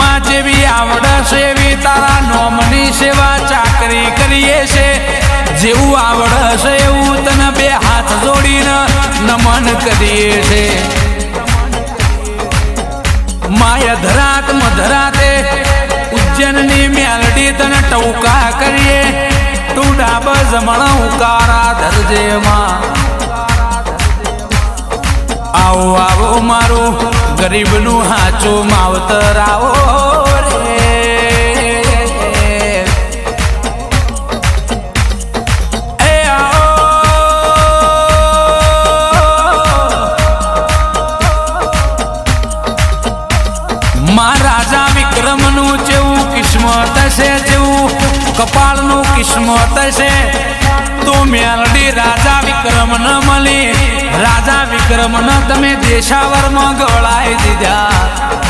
માં જેવી આવડે એવી તારા નોમની સેવા ચાકરી કરીએ છે જેવું આવડે છે એવું તને બે હાથ જોડીને નમન કરીએ છે માય ધરાત મધરાતે ઉજ્જૈનની મેલડી તને ટૌકા કરીએ તું ડાબ જમણ ઉકારા ધરજે માં આવો આવો મારું ગરીબનું હાચું માવતર આવો રે એ આવો મા રાજા વિક્રમનું જેવું કિસ્મત છે જેવું કપાળનું કિસ્મત છે તો મેલડી રાજા વિક્રમ ન મળી રાજા વિક્રમ ન તમે દેશાવરમાં ગળાઈ દીધા